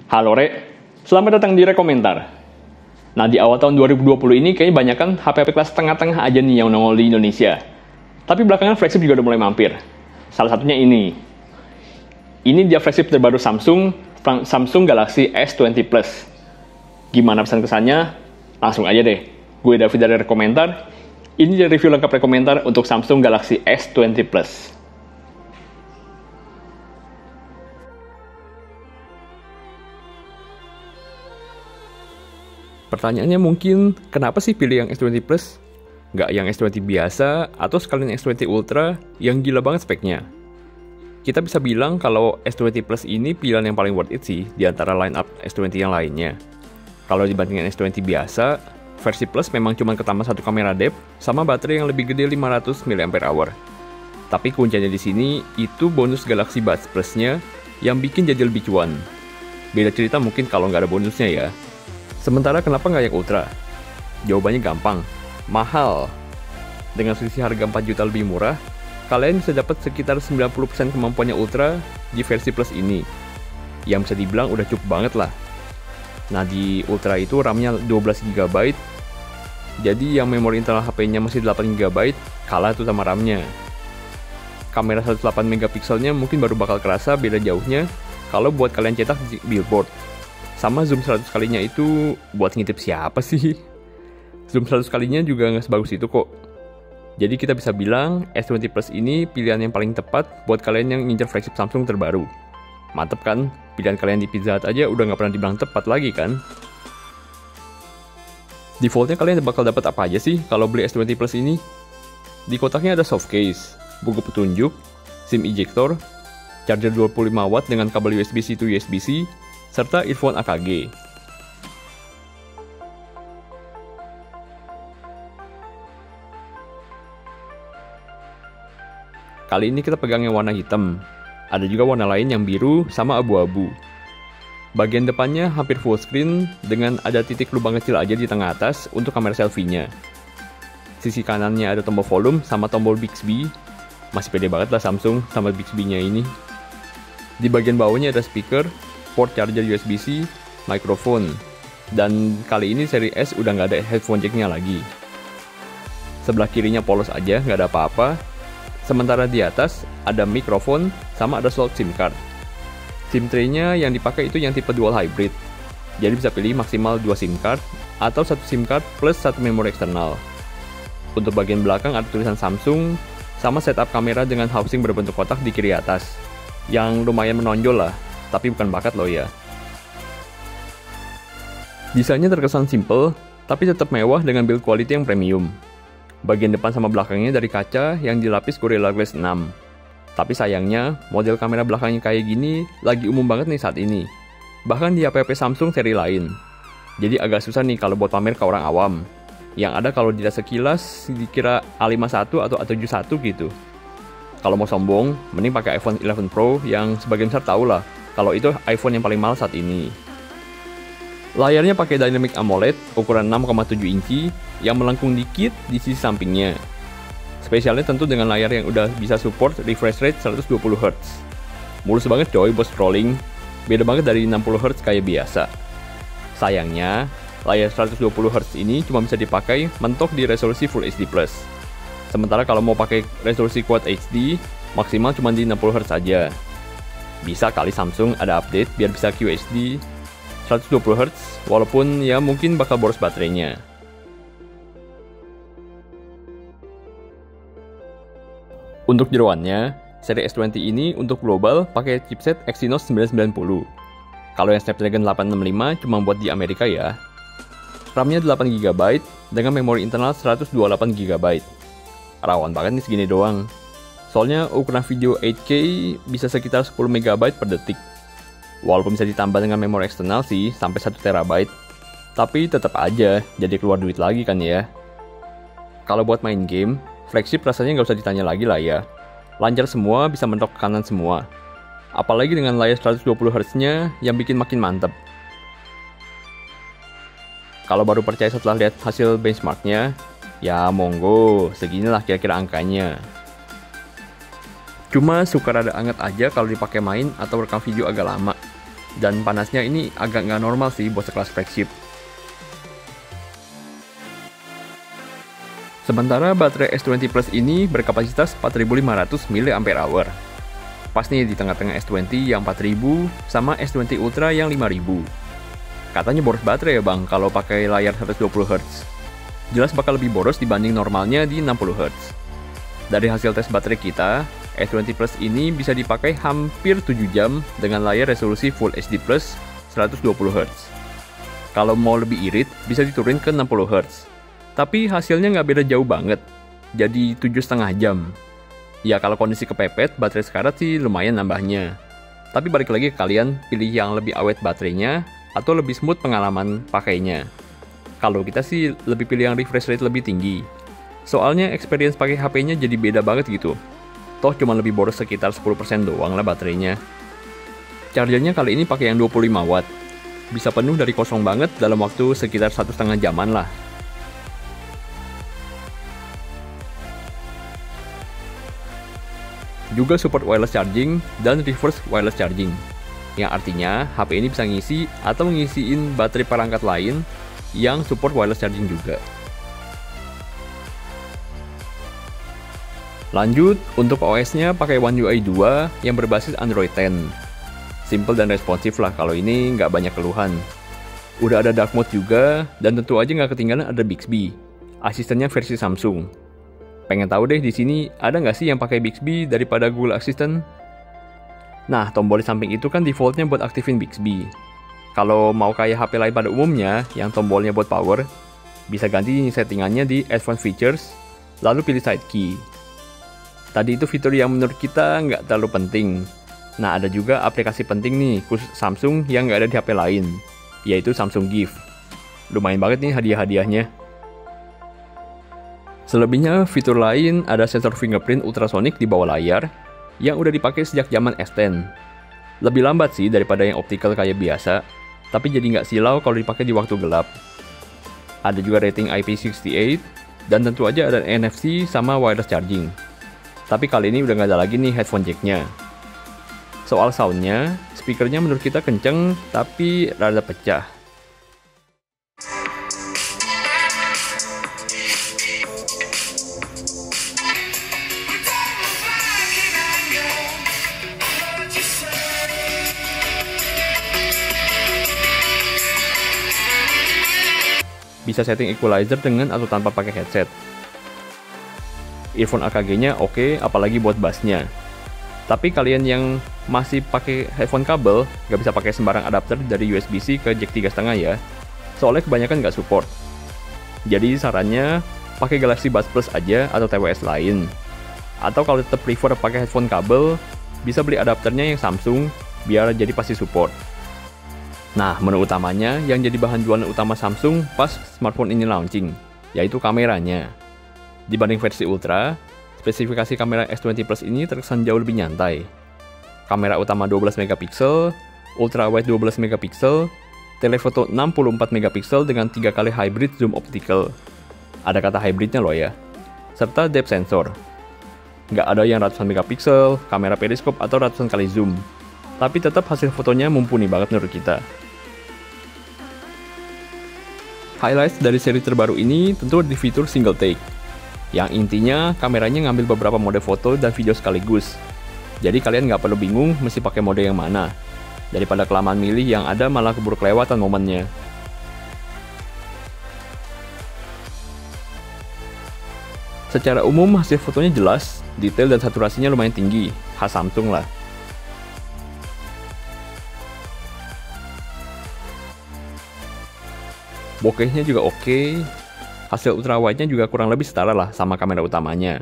Halo Re, selamat datang di Rekomentar. Nah, di awal tahun 2020 ini kayaknya banyak kan HP-HP kelas tengah-tengah aja nih yang nongol di Indonesia. Tapi belakangan flagship juga udah mulai mampir. Salah satunya ini. Ini dia flagship terbaru Samsung Galaxy S20 Plus. Gimana pesan kesannya? Langsung aja deh. Gue David dari Rekomentar. Ini dia review lengkap Rekomentar untuk Samsung Galaxy S20 Plus. Pertanyaannya mungkin, kenapa sih pilih yang S20 Plus? Nggak yang S20 biasa, atau sekalian S20 Ultra yang gila banget speknya? Kita bisa bilang kalau S20 Plus ini pilihan yang paling worth it sih di antara line-up S20 yang lainnya. Kalau dibandingkan S20 biasa, versi Plus memang cuma ketambah satu kamera depth sama baterai yang lebih gede 500 mAh. Tapi kuncinya di sini itu bonus Galaxy Buds Plus-nya yang bikin jadi lebih cuan. Beda cerita mungkin kalau nggak ada bonusnya ya. Sementara kenapa nggak yang Ultra? Jawabannya gampang, mahal. Dengan selisih harga 4 juta lebih murah, kalian bisa dapat sekitar 90% kemampuannya Ultra di versi Plus ini. Yang bisa dibilang udah cukup banget lah. Nah, di Ultra itu RAM-nya 12 GB, jadi yang memori internal HP-nya masih 8 GB, kalah tuh sama RAM-nya. Kamera 108 megapikselnya mungkin baru bakal kerasa beda jauhnya kalau buat kalian cetak di billboard. Sama zoom 100 kalinya itu buat ngintip siapa sih? Zoom 100 kalinya juga nggak sebagus itu kok. Jadi kita bisa bilang S20 Plus ini pilihan yang paling tepat buat kalian yang ngincer flagship Samsung terbaru. Mantep kan? Pilihan kalian di Pizza Hut aja udah nggak pernah dibilang tepat lagi kan? Defaultnya kalian bakal dapat apa aja sih kalau beli S20 Plus ini? Di kotaknya ada soft case, buku petunjuk, SIM ejector, charger 25 watt dengan kabel USB-C to USB-C, serta earphone AKG. Kali ini kita pegang yang warna hitam. Ada juga warna lain yang biru sama abu-abu. Bagian depannya hampir full screen dengan ada titik lubang kecil aja di tengah atas untuk kamera selfie-nya. Sisi kanannya ada tombol volume sama tombol Bixby. Masih pede banget lah Samsung sama Bixby-nya ini. Di bagian bawahnya ada speaker, port charger USB-C, mikrofon, dan kali ini seri S udah nggak ada headphone jack-nya lagi. Sebelah kirinya polos aja, nggak ada apa-apa. Sementara di atas ada mikrofon sama ada slot SIM card. SIM tray-nya yang dipakai itu yang tipe dual hybrid. Jadi bisa pilih maksimal 2 SIM card atau 1 SIM card plus 1 memori eksternal. Untuk bagian belakang ada tulisan Samsung sama setup kamera dengan housing berbentuk kotak di kiri atas. Yang lumayan menonjol lah. Tapi bukan bakat loh ya. Desainnya terkesan simple, tapi tetap mewah dengan build quality yang premium. Bagian depan sama belakangnya dari kaca yang dilapis Gorilla Glass 6. Tapi sayangnya, model kamera belakangnya kayak gini lagi umum banget nih saat ini. Bahkan di HP-HP Samsung seri lain. Jadi agak susah nih kalau buat pamer ke orang awam. Yang ada kalau dilihat sekilas dikira A51 atau A71 gitu. Kalau mau sombong, mending pakai iPhone 11 Pro yang sebagian besar tahu lah kalau itu iPhone yang paling mahal saat ini. Layarnya pakai Dynamic AMOLED ukuran 6,7 inci yang melengkung dikit di sisi sampingnya. Spesialnya tentu dengan layar yang udah bisa support refresh rate 120 Hz. Mulus banget coy buat scrolling, beda banget dari 60 Hz kayak biasa. Sayangnya, layar 120 Hz ini cuma bisa dipakai mentok di resolusi Full HD+. Sementara kalau mau pakai resolusi Quad HD, maksimal cuma di 60 Hz aja. Bisa kali Samsung ada update biar bisa QHD 120 Hz, walaupun ya mungkin bakal boros baterainya. Untuk jeroannya, seri S20 ini untuk global pakai chipset Exynos 990. Kalau yang Snapdragon 865 cuma buat di Amerika ya. RAM-nya 8 GB dengan memori internal 128 GB. Rawan banget nih segini doang. Soalnya ukuran video 8K bisa sekitar 10 MB per detik. Walaupun bisa ditambah dengan memori eksternal sih sampai 1 TB. Tapi tetap aja jadi keluar duit lagi kan ya. Kalau buat main game, flagship rasanya nggak usah ditanya lagi lah ya. Lancar semua, bisa mentok ke kanan semua. Apalagi dengan layar 120 Hz-nya yang bikin makin mantep. Kalau baru percaya setelah lihat hasil benchmark-nya, ya monggo, seginilah kira-kira angkanya. Cuma suka rada anget aja kalau dipakai main atau rekam video agak lama. Dan panasnya ini agak nggak normal sih buat sekelas flagship. Sementara baterai S20 Plus ini berkapasitas 4500 mAh. Pas nih di tengah-tengah S20 yang 4000 sama S20 Ultra yang 5000. Katanya boros baterai ya bang kalau pakai layar 120 Hz. Jelas bakal lebih boros dibanding normalnya di 60 Hz. Dari hasil tes baterai kita, S20 Plus ini bisa dipakai hampir 7 jam dengan layar resolusi Full HD Plus 120 Hz. Kalau mau lebih irit, bisa diturunin ke 60 Hz. Tapi hasilnya nggak beda jauh banget, jadi 7,5 jam. Ya kalau kondisi kepepet, baterai sekarat sih lumayan nambahnya. Tapi balik lagi ke kalian, pilih yang lebih awet baterainya, atau lebih smooth pengalaman pakainya. Kalau kita sih lebih pilih yang refresh rate lebih tinggi. Soalnya experience pakai HP-nya jadi beda banget gitu. Toh cuma lebih boros sekitar 10% doang lah baterainya. Chargernya kali ini pakai yang 25 watt. Bisa penuh dari kosong banget dalam waktu sekitar 1,5 jaman lah. Juga support wireless charging dan reverse wireless charging. Yang artinya HP ini bisa ngisi atau ngisiin baterai perangkat lain yang support wireless charging juga. Lanjut, untuk OS-nya pakai One UI 2 yang berbasis Android 10. Simple dan responsif lah kalau ini nggak banyak keluhan. Udah ada dark mode juga, dan tentu aja nggak ketinggalan ada Bixby, asistennya versi Samsung. Pengen tahu deh di sini ada nggak sih yang pakai Bixby daripada Google Assistant? Nah, tombol di samping itu kan defaultnya buat aktifin Bixby. Kalau mau kayak HP lain pada umumnya, yang tombolnya buat power, bisa ganti settingannya di Advanced Features, lalu pilih Side Key. Tadi itu fitur yang menurut kita nggak terlalu penting. Nah, ada juga aplikasi penting nih, khusus Samsung yang nggak ada di HP lain, yaitu Samsung Gift. Lumayan banget nih hadiah-hadiahnya. Selebihnya, fitur lain ada sensor fingerprint ultrasonic di bawah layar yang udah dipakai sejak zaman S10. Lebih lambat sih daripada yang optical kayak biasa, tapi jadi nggak silau kalau dipakai di waktu gelap. Ada juga rating IP68, dan tentu aja ada NFC sama wireless charging. Tapi kali ini udah nggak ada lagi nih headphone jack-nya. Soal soundnya, speakernya menurut kita kenceng, tapi rada pecah. Bisa setting equalizer dengan atau tanpa pakai headset. Earphone AKG-nya oke, apalagi buat bassnya. Tapi kalian yang masih pakai headphone kabel, nggak bisa pakai sembarang adapter dari USB-C ke jack 3,5 ya. Soalnya kebanyakan nggak support. Jadi sarannya, pakai Galaxy Buds Plus aja atau TWS lain. Atau kalau tetap prefer pakai headphone kabel, bisa beli adapternya yang Samsung, biar jadi pasti support. Nah, menu utamanya yang jadi bahan jualan utama Samsung pas smartphone ini launching, yaitu kameranya. Dibanding versi Ultra, spesifikasi kamera S20 Plus ini terkesan jauh lebih nyantai. Kamera utama 12 megapiksel, ultra wide 12 megapiksel, telefoto 64 megapiksel dengan 3 kali hybrid zoom optical. Ada kata hybridnya loh ya. Serta depth sensor. Nggak ada yang ratusan megapiksel, kamera periskop atau ratusan kali zoom. Tapi tetap hasil fotonya mumpuni banget menurut kita. Highlights dari seri terbaru ini tentu di fitur single take, yang intinya kameranya ngambil beberapa mode foto dan video sekaligus. Jadi kalian nggak perlu bingung mesti pakai mode yang mana. Daripada kelamaan milih yang ada malah keburu kelewatan momennya. Secara umum hasil fotonya jelas, detail dan saturasinya lumayan tinggi, khas Samsung lah. Bokehnya juga oke. Hasil ultrawide-nya juga kurang lebih setara lah sama kamera utamanya.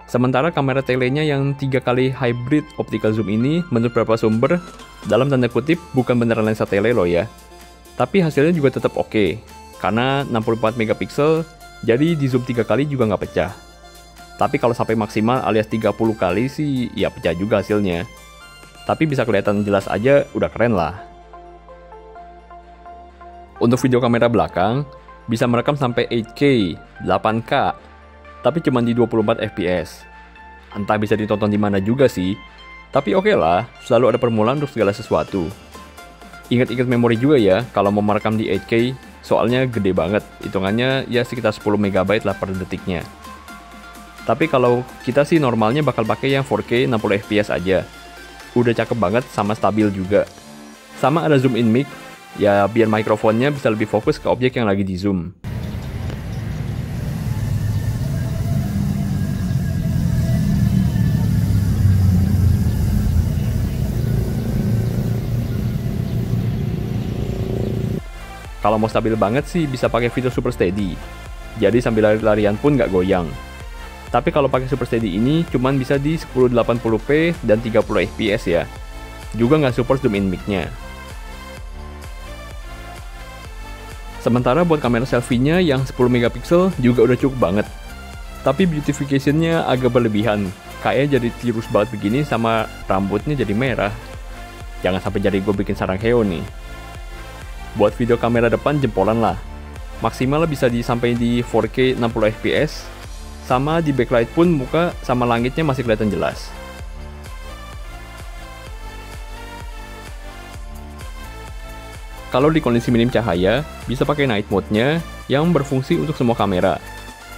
Sementara kamera telenya yang 3 kali hybrid optical zoom ini menurut beberapa sumber, dalam tanda kutip bukan beneran lensa tele loh ya. Tapi hasilnya juga tetap oke, karena 64 megapiksel, jadi di zoom 3 kali juga nggak pecah. Tapi kalau sampai maksimal alias 30 kali sih ya pecah juga hasilnya. Tapi bisa kelihatan jelas aja, udah keren lah. Untuk video kamera belakang, bisa merekam sampai 8K, 8K, tapi cuma di 24 fps. Entah bisa ditonton di mana juga sih, tapi oke lah, selalu ada permulaan untuk segala sesuatu. Ingat-ingat memori juga ya, kalau mau merekam di 8K, soalnya gede banget, hitungannya ya sekitar 10 MB lah per detiknya. Tapi kalau kita sih normalnya bakal pakai yang 4K 60 fps aja. Udah cakep banget sama stabil juga. Sama ada zoom in mic, ya biar mikrofonnya bisa lebih fokus ke objek yang lagi di zoom. Kalau mau stabil banget sih bisa pakai fitur Super Steady. Jadi sambil lari-larian pun nggak goyang. Tapi kalau pakai Super Steady ini cuman bisa di 1080p dan 30 fps ya. Juga nggak support zoom in mic-nya. Sementara buat kamera selfie-nya yang 10 megapiksel juga udah cukup banget. Tapi beautification-nya agak berlebihan. Kayaknya jadi tirus banget begini sama rambutnya jadi merah. Jangan sampai jadi gue bikin sarang heo nih. Buat video kamera depan jempolan lah. Maksimal bisa disampai di 4K 60 fps. Sama di backlight pun muka sama langitnya masih kelihatan jelas. Kalau di kondisi minim cahaya, bisa pakai night mode-nya yang berfungsi untuk semua kamera.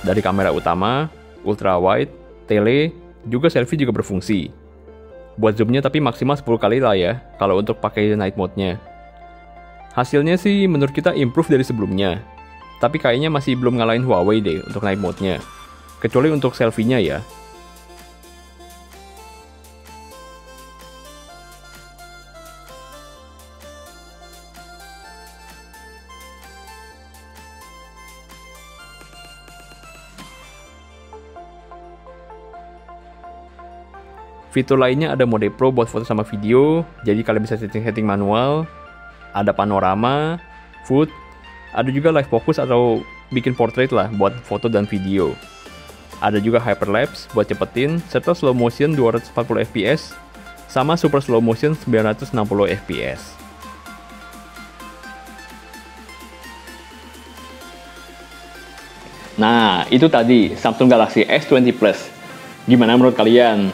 Dari kamera utama, ultra wide, tele, juga selfie juga berfungsi. Buat zoomnya tapi maksimal 10 kali lah ya, kalau untuk pakai night mode-nya. Hasilnya sih menurut kita improve dari sebelumnya. Tapi kayaknya masih belum ngalahin Huawei deh untuk night mode-nya. Kecuali untuk selfie-nya ya. Fitur lainnya ada mode Pro buat foto sama video, jadi kalian bisa setting-setting manual. Ada panorama, food, ada juga live focus atau bikin portrait lah buat foto dan video. Ada juga hyperlapse buat cepetin, serta slow motion 240 fps, sama super slow motion 960 fps. Nah, itu tadi Samsung Galaxy S20 Plus. Gimana menurut kalian?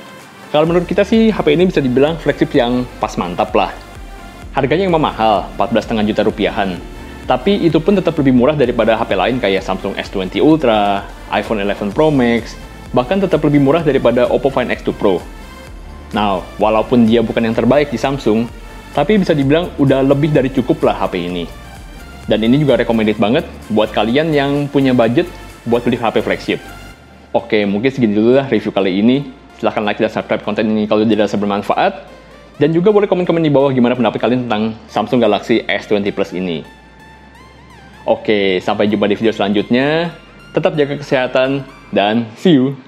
Kalau menurut kita sih, HP ini bisa dibilang flagship yang pas mantap lah. Harganya yang mahal, 14,5 juta rupiahan. Tapi itu pun tetap lebih murah daripada HP lain kayak Samsung S20 Ultra, iPhone 11 Pro Max, bahkan tetap lebih murah daripada Oppo Find X2 Pro. Nah, walaupun dia bukan yang terbaik di Samsung, tapi bisa dibilang udah lebih dari cukup lah HP ini. Dan ini juga recommended banget buat kalian yang punya budget buat beli HP flagship. Oke, mungkin segini dulu lah review kali ini. Silahkan like dan subscribe konten ini kalau dirasa bermanfaat. Dan juga boleh komen-komen di bawah gimana pendapat kalian tentang Samsung Galaxy S20 Plus ini. Oke, sampai jumpa di video selanjutnya. Tetap jaga kesehatan dan see you!